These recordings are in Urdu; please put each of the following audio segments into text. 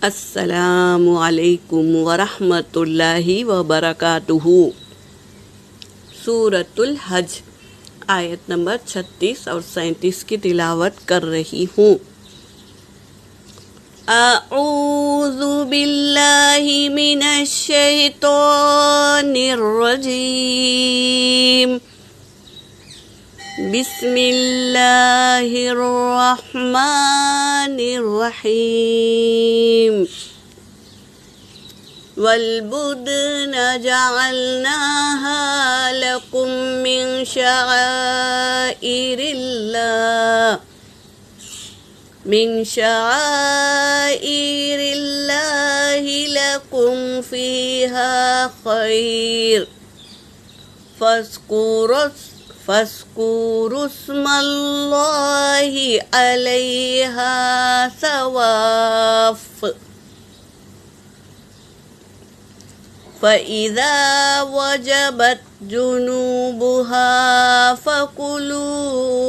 السلام علیکم ورحمۃ اللہ وبرکاتہ۔ سورۃ الحج آیت نمبر 36 اور 37 کی تلاوت کر رہی ہوں۔ اعوذ باللہ من الشیطان الرجیم، بسم اللہ الرحمن الرحیم۔ والبدن جعلناها لكم من شعائر الله لكم فيها خير فاذكروا اسم الله عليها صواف، فإذا وجبت جنوبها فكلوا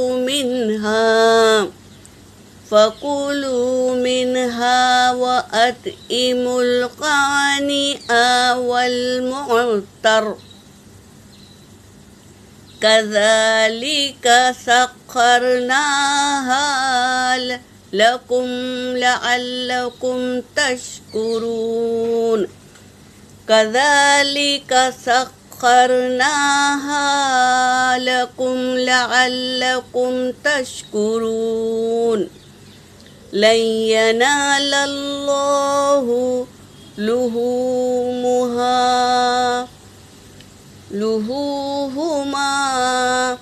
منها وأطعموا القانع والمعتر، كذلك سخرناها لكم لعلكم تشكرون كذلك سخرناها لكم لعلكم تشكرون لن ينال الله لحومها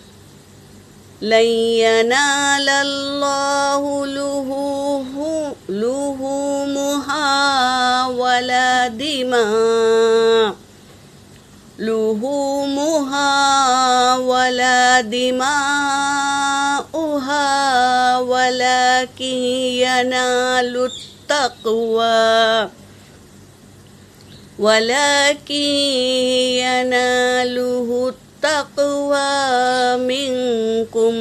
لن ينال الله لحومها ولا دماؤها ولكن يناله التقوى منكم،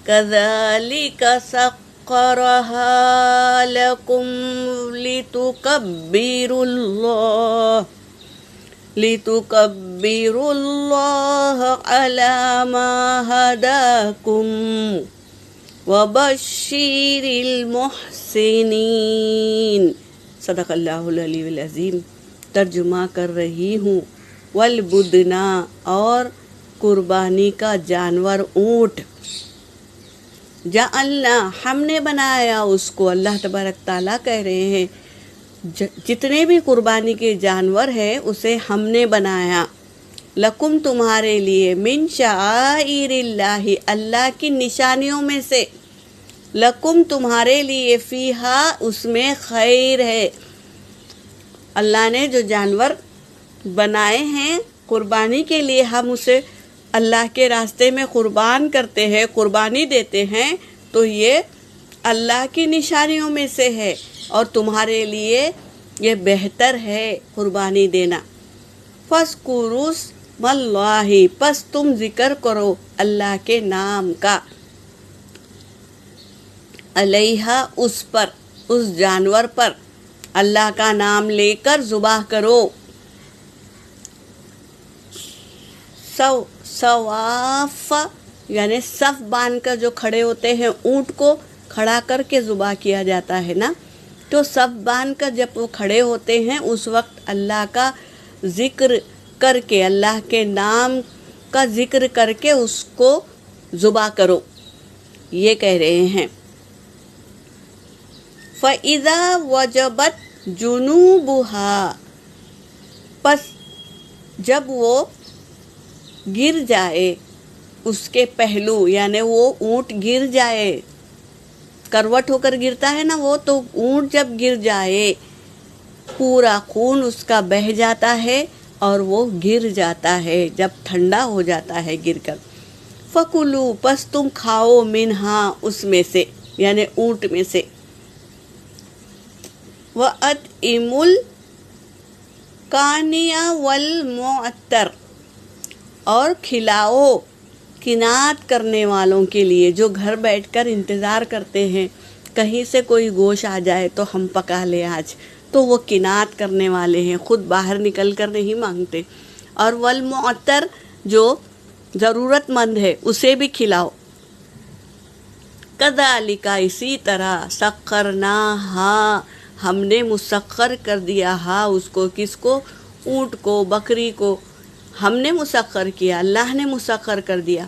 كذلك سخرها لكم لتكبروا الله على ما هداكم وبشر المحسنين۔ صدق اللہ العلی العظیم۔ ترجمہ کر رہی ہوں۔ والبدنا، اور قربانی کا جانور اونٹ، جعلنا، ہم نے بنایا اس کو۔ اللہ تبارک تعالیٰ کہہ رہے ہیں جتنے بھی قربانی کے جانور ہیں اسے ہم نے بنایا، لکم، تمہارے لیے، من شعائر اللہ، اللہ کی نشانیوں میں سے، لکم، تمہارے لیے، فیہا، اس میں خیر ہے۔ اللہ نے جو جانور بنائے ہیں قربانی کے لیے، ہم اسے اللہ کے راستے میں قربان کرتے ہیں، قربانی دیتے ہیں، تو یہ اللہ کی نشانیوں میں سے ہے اور تمہارے لیے یہ بہتر ہے قربانی دینا۔ فاذکروا اسم اللہ، پس تم ذکر کرو اللہ کے نام کا، علیہ، اس پر، اس جانور پر، اللہ کا نام لے کر ذبح کرو۔ صواف یعنی صف باندھ کر جو کھڑے ہوتے ہیں، اونٹ کو کھڑا کر کے ذبح کیا جاتا ہے نا، تو صف باندھ کر جب وہ کھڑے ہوتے ہیں اس وقت اللہ کا ذکر کر کے، اللہ کے نام کا ذکر کر کے اس کو ذبح کرو، یہ کہہ رہے ہیں۔ فَإِذَا وَجَبَتْ جُنُوبُهَا، پس جب وہ گر جائے، اس کے پہلو، یعنی وہ اونٹ گر جائے، کروٹ ہو کر گرتا ہے نا وہ، تو اونٹ جب گر جائے پورا خون اس کا بہہ جاتا ہے اور وہ گر جاتا ہے جب ٹھنڈا ہو جاتا ہے گر کر۔ فَكُلُوا، پس تم کھاؤ، منہا، اس میں سے، یعنی اونٹ میں سے، وَأَطْعِمُوا الْقَانِعَ وَالْمُعْتَرَ، اور کھلاؤ قناعت کرنے والوں کے لیے، جو گھر بیٹھ کر انتظار کرتے ہیں کہیں سے کوئی گوشت آ جائے تو ہم پکا لے آج، تو وہ قناعت کرنے والے ہیں، خود باہر نکل کر نہیں مانگتے۔ اور والمعتر جو ضرورت مند ہے اسے بھی کھلاؤ۔ کذالک اسی طرح سخرناہا ہم نے مسخر کر دیا، ہاں اس کو، کس کو؟ اونٹ کو، بکری کو ہم نے مسخر کیا، اللہ نے مسخر کر دیا،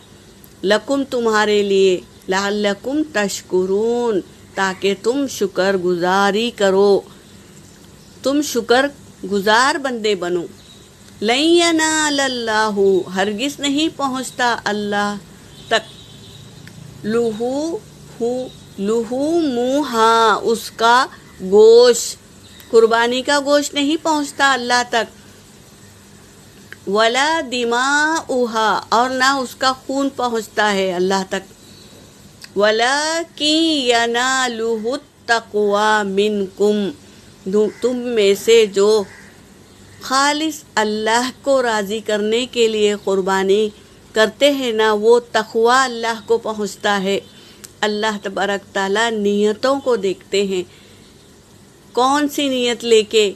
لکم تمہارے لیے، لعلکم تشکرون تاکہ تم شکر گزاری کرو، تم شکر گزار بندے بنو۔ لن ینال اللہ ہرگز نہیں پہنچتا اللہ تک، لحومہا اس کا گوشت، قربانی کا گوشت نہیں پہنچتا اللہ تک، ولا دماؤہا اور نہ اس کا خون پہنچتا ہے اللہ تک، ولیکن ینالہ التقوی منکم تم میں سے جو خالص اللہ کو راضی کرنے کے لیے قربانی کرتے ہیں نا، وہ تقوی اللہ کو پہنچتا ہے۔ اللہ تبارک تعالیٰ نیتوں کو دیکھتے ہیں، کون سی نیت لے کے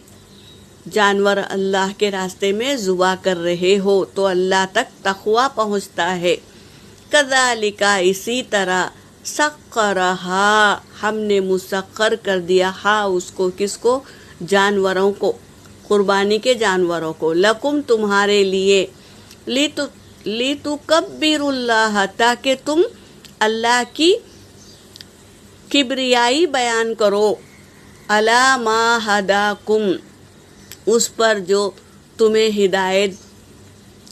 جانور اللہ کے راستے میں ذبح کر رہے ہو تو اللہ تک تقوی پہنچتا ہے۔ کذالک اسی طرح سخرہا ہم نے مسخر کر دیا، ہاں اس کو، کس کو؟ جانوروں کو، قربانی کے جانوروں کو، لکم تمہارے لیے، لتکبروا اللہ تاکہ تم اللہ کی کبریائی بیان کرو، علی ما ہداکم اس پر جو تمہیں ہدایت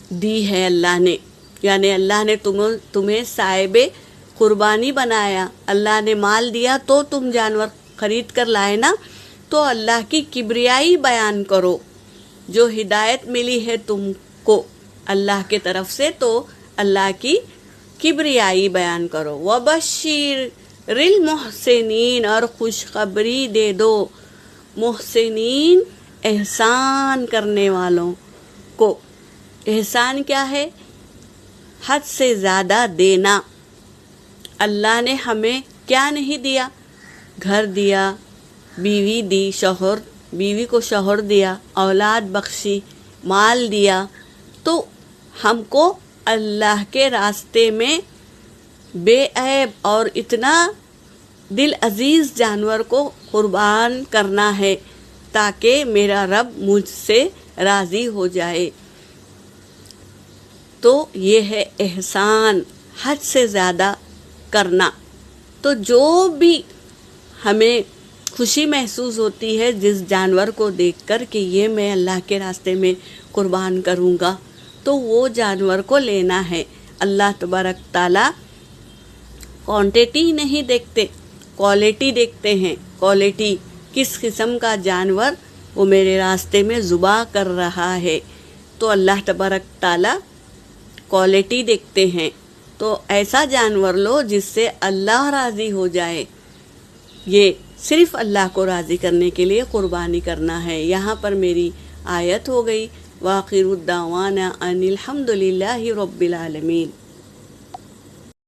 دی ہے اللہ نے، یعنی اللہ نے تمہیں صاحب قربانی بنایا، اللہ نے مال دیا تو تم جانور خرید کر لائے نا، تو اللہ کی کبریائی بیان کرو، جو ہدایت ملی ہے تم کو اللہ کے طرف سے، تو اللہ کی کبریائی بیان کرو۔ وبشر المحسنین اور خوشخبری دے دو محسنین احسان کرنے والوں کو۔ احسان کیا ہے؟ حد سے زیادہ دینا۔ اللہ نے ہمیں کیا نہیں دیا؟ گھر دیا، بیوی دی، شوہر، بیوی کو شوہر دیا، اولاد بخشی، مال دیا، تو ہم کو اللہ کے راستے میں بے عیب اور اتنا دل عزیز جانور کو قربان کرنا ہے تاکہ میرا رب مجھ سے راضی ہو جائے۔ تو یہ ہے احسان، حد سے زیادہ کرنا۔ تو جو بھی ہمیں خوشی محسوس ہوتی ہے جس جانور کو دیکھ کر کہ یہ میں اللہ کے راستے میں قربان کروں گا، تو وہ جانور کو لینا ہے۔ اللہ تبارک تعالیٰ کوانٹیٹی نہیں دیکھتے، کوالٹی دیکھتے ہیں۔ کوالٹی، کس قسم کا جانور وہ میرے راستے میں ذبح کر رہا ہے، تو اللہ تبارک تعالیٰ کوالٹی دیکھتے ہیں۔ تو ایسا جانور لو جس سے اللہ راضی ہو جائے، یہ صرف اللہ کو راضی کرنے کے لیے قربانی کرنا ہے۔ یہاں پر میری آیت ہو گئی، وآخر الدعوانا ان الحمد للہ رب العالمین۔